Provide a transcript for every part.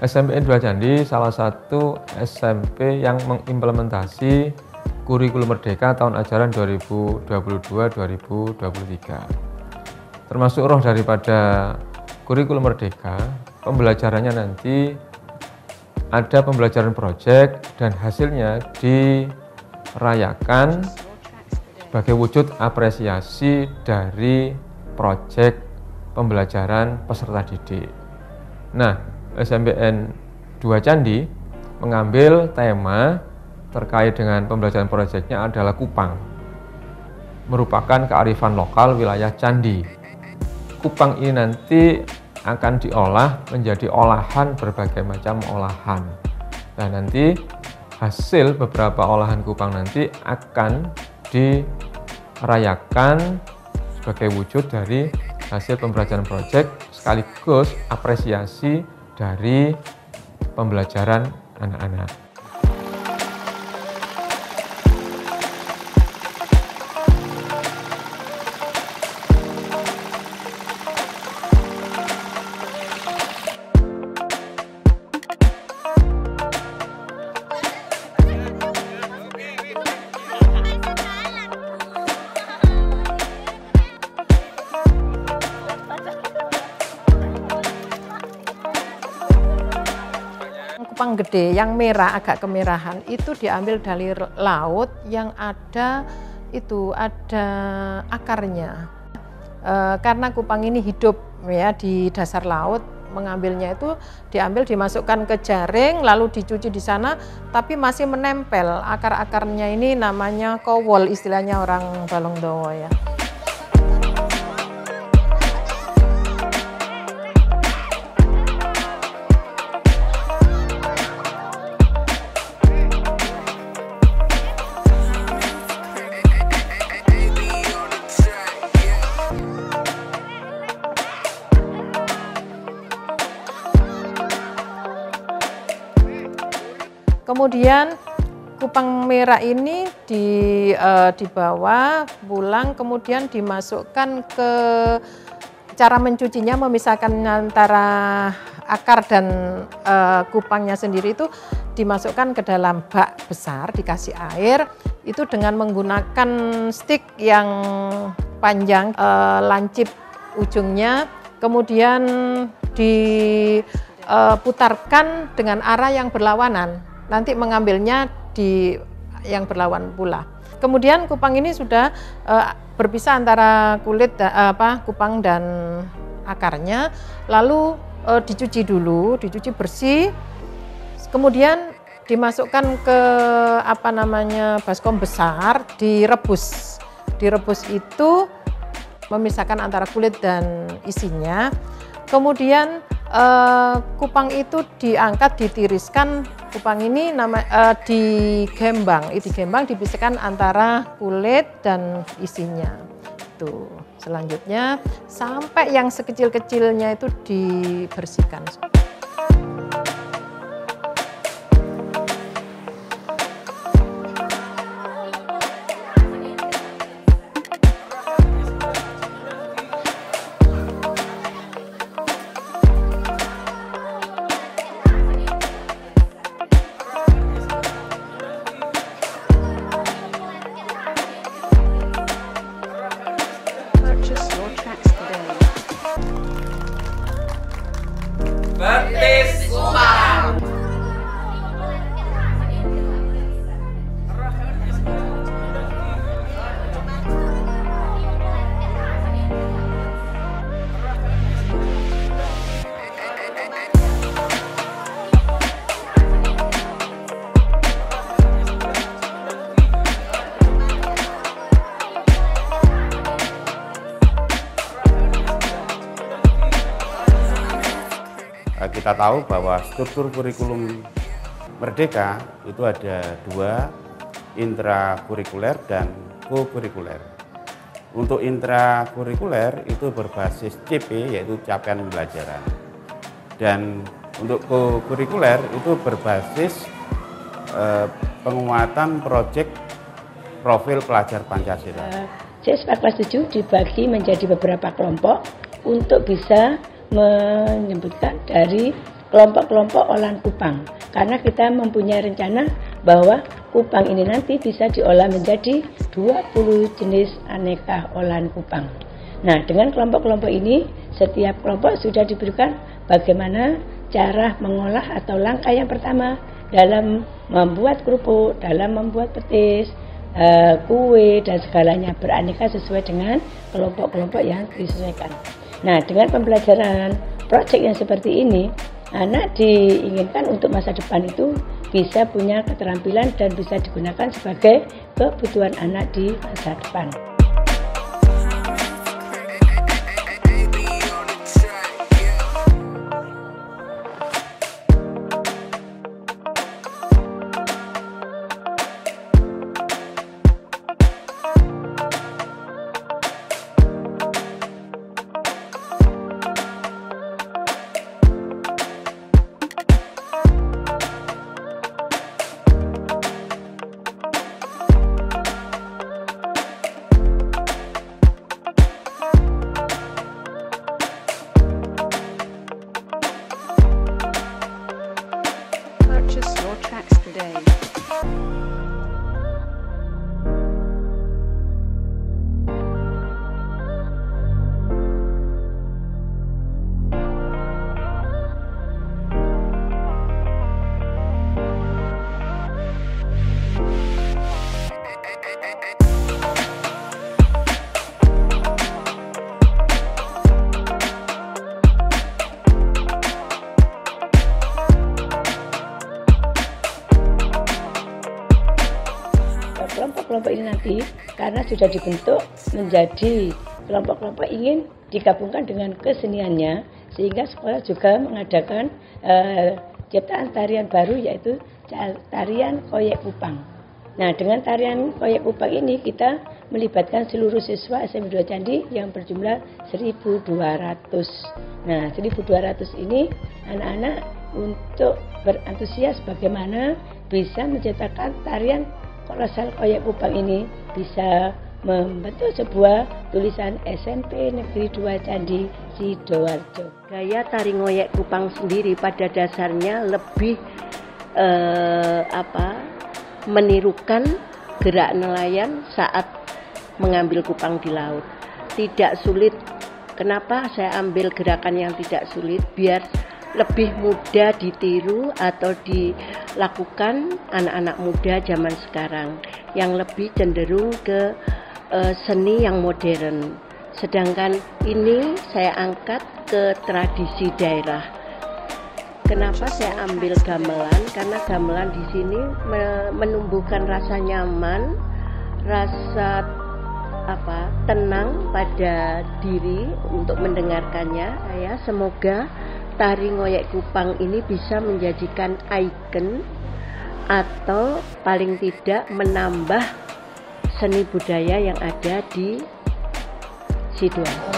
SMPN 2 Candi salah satu SMP yang mengimplementasi kurikulum Merdeka tahun ajaran 2022-2023. Termasuk roh daripada kurikulum Merdeka, pembelajarannya nanti ada pembelajaran proyek dan hasilnya dirayakan sebagai wujud apresiasi dari proyek pembelajaran peserta didik. Nah, SMPN 2 Candi mengambil tema terkait dengan pembelajaran proyeknya adalah Kupang, merupakan kearifan lokal wilayah Candi. Kupang ini nanti akan diolah menjadi olahan berbagai macam olahan. Dan nanti hasil beberapa olahan kupang nanti akan dirayakan sebagai wujud dari hasil pembelajaran proyek sekaligus apresiasi dari pembelajaran anak-anak. Kupang gede yang merah, agak kemerahan, itu diambil dari laut yang ada akarnya. Karena kupang ini hidup ya di dasar laut, mengambilnya itu diambil dimasukkan ke jaring lalu dicuci di sana, tapi masih menempel akar-akarnya. Ini namanya kowol, istilahnya orang Balongdowo ya. Kemudian kupang merah ini dibawa pulang, kemudian dimasukkan ke cara mencucinya, memisahkan antara akar dan kupangnya sendiri itu dimasukkan ke dalam bak besar, dikasih air, itu dengan menggunakan stik yang panjang, lancip ujungnya, kemudian diputarkan dengan arah yang berlawanan. Nanti mengambilnya di yang berlawan pula. Kemudian kupang ini sudah berpisah antara kulit kupang dan akarnya, lalu dicuci dulu, dicuci bersih, kemudian dimasukkan ke baskom besar, direbus. Direbus itu memisahkan antara kulit dan isinya. Kemudian kupang itu diangkat, ditiriskan. Kupang ini digembang, dipisahkan antara kulit dan isinya. Tuh, selanjutnya sampai yang sekecil-kecilnya itu dibersihkan. Betis Kupang. Kita tahu bahwa struktur kurikulum Merdeka itu ada dua, intrakurikuler dan kokurikuler. Untuk intrakurikuler itu berbasis CP, yaitu capaian pembelajaran. Dan untuk kokurikuler itu berbasis penguatan proyek profil pelajar Pancasila. Siswa kelas 7 dibagi menjadi beberapa kelompok untuk bisa menyebutkan dari kelompok-kelompok olahan kupang. Karena kita mempunyai rencana bahwa kupang ini nanti bisa diolah menjadi 20 jenis aneka olahan kupang. Nah, dengan kelompok-kelompok ini, setiap kelompok sudah diberikan bagaimana cara mengolah atau langkah yang pertama dalam membuat kerupuk, dalam membuat petis, kue, dan segalanya beraneka sesuai dengan kelompok-kelompok yang disesuaikan. Nah, dengan pembelajaran proyek yang seperti ini, anak diinginkan untuk masa depan itu bisa punya keterampilan dan bisa digunakan sebagai kebutuhan anak di masa depan. Purchase your tracks today. Kelompok-kelompok ini nanti karena sudah dibentuk menjadi kelompok-kelompok ingin digabungkan dengan keseniannya, sehingga sekolah juga mengadakan ciptaan tarian baru yaitu tarian koyek kupang. Nah, dengan tarian koyek kupang ini kita melibatkan seluruh siswa SMP 2 Candi yang berjumlah 1.200. Nah, 1.200 ini anak-anak untuk berantusias bagaimana bisa menciptakan tarian kolosal koyek kupang ini, bisa membentuk sebuah tulisan SMP Negeri 2 Candi Sidoarjo. Gaya tari ngoyek kupang sendiri pada dasarnya lebih menirukan gerak nelayan saat mengambil kupang di laut. Tidak sulit. Kenapa saya ambil gerakan yang tidak sulit? Biar lebih mudah ditiru atau dilakukan anak-anak muda zaman sekarang yang lebih cenderung ke seni yang modern. Sedangkan ini saya angkat ke tradisi daerah. Kenapa saya ambil gamelan? Karena gamelan di sini menumbuhkan rasa nyaman, rasa tenang pada diri untuk mendengarkannya. Semoga tari ngoyek kupang ini bisa menjadikan ikon atau paling tidak menambah seni budaya yang ada di Sidoarjo.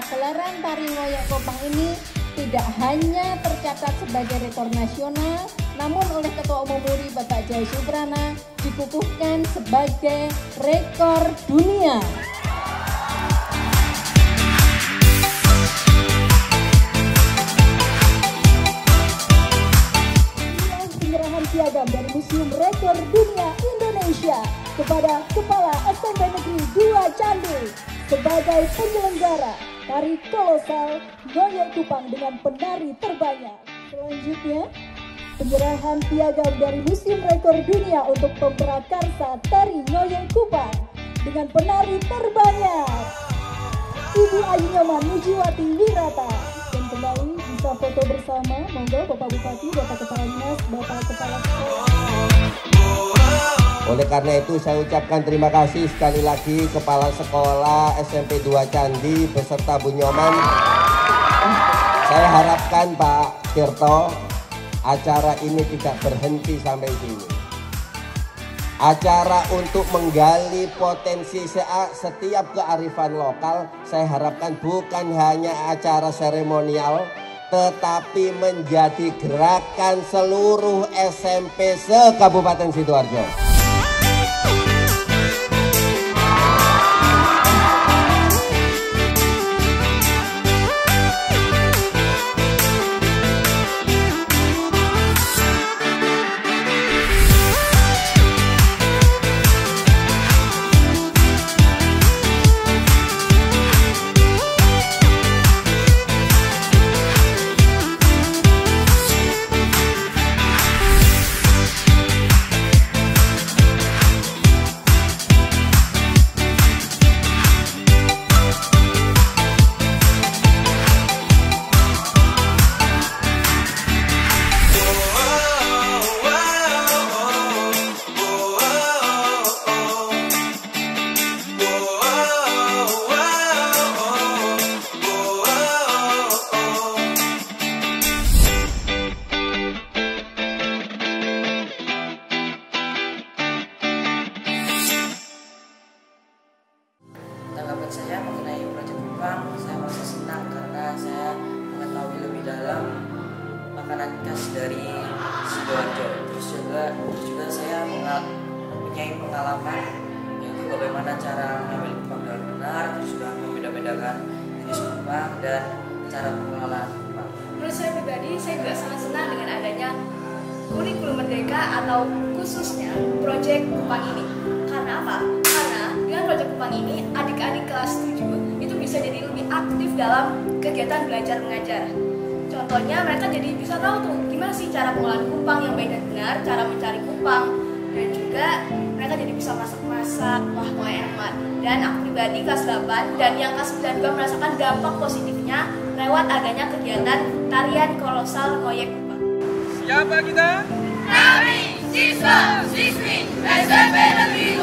pagelaran tari ngoyek Kupang ini tidak hanya tercatat sebagai rekor nasional, namun oleh Ketua Umum MURI Bapak Jai Suprana dikukuhkan sebagai rekor dunia. Inilah penyerahan piagam dari Museum Rekor Dunia Indonesia kepada Kepala SMP Negeri 2 Candi sebagai penyelenggara tari kolosal ngoyek Kupang dengan penari terbanyak. Selanjutnya, penyerahan piagam dari Museum Rekor Dunia untuk pemprakarsa tari ngoyek Kupang dengan penari terbanyak, Ibu Ayu Nyoman Mujiwati Wirata. Dan kembali bisa foto bersama, monggo Bapak Bupati, Bapak Kepala Dinas, Bapak Kepala Sekolah. Oleh karena itu saya ucapkan terima kasih sekali lagi Kepala Sekolah SMP 2 Candi beserta Bu Nyoman. Saya harapkan Pak Tirto, acara ini tidak berhenti sampai sini. Acara untuk menggali potensi setiap kearifan lokal, saya harapkan bukan hanya acara seremonial, tetapi menjadi gerakan seluruh SMP se-Kabupaten Sidoarjo. Tanggapan saya mengenai proyek Kupang, saya merasa senang karena saya mengetahui lebih dalam makanan khas dari Sidoarjo. Terus juga saya mempunyai pengalaman yaitu bagaimana cara mengambil kupang dengan benar, terus juga membeda-bedakan jenis kupang dan cara pengelolaan kupang. Menurut saya pribadi, saya juga sangat senang dengan adanya kurikulum merdeka atau khususnya proyek Kupang ini. Karena apa? Karena dengan proyek Kupang ini, adik-adik kelas 7 itu bisa jadi lebih aktif dalam kegiatan belajar mengajar. Contohnya mereka jadi bisa tahu tuh gimana sih cara pengolahan kupang yang baik dan benar, cara mencari kupang, dan juga mereka jadi bisa masak-masak, wah enak. Dan aku pribadi kelas 8 dan yang kelas 9 juga merasakan dampak positifnya lewat adanya kegiatan tarian kolosal ngoyek kupang. Siapa kita? Kami, siswa, siswi SMP Negeri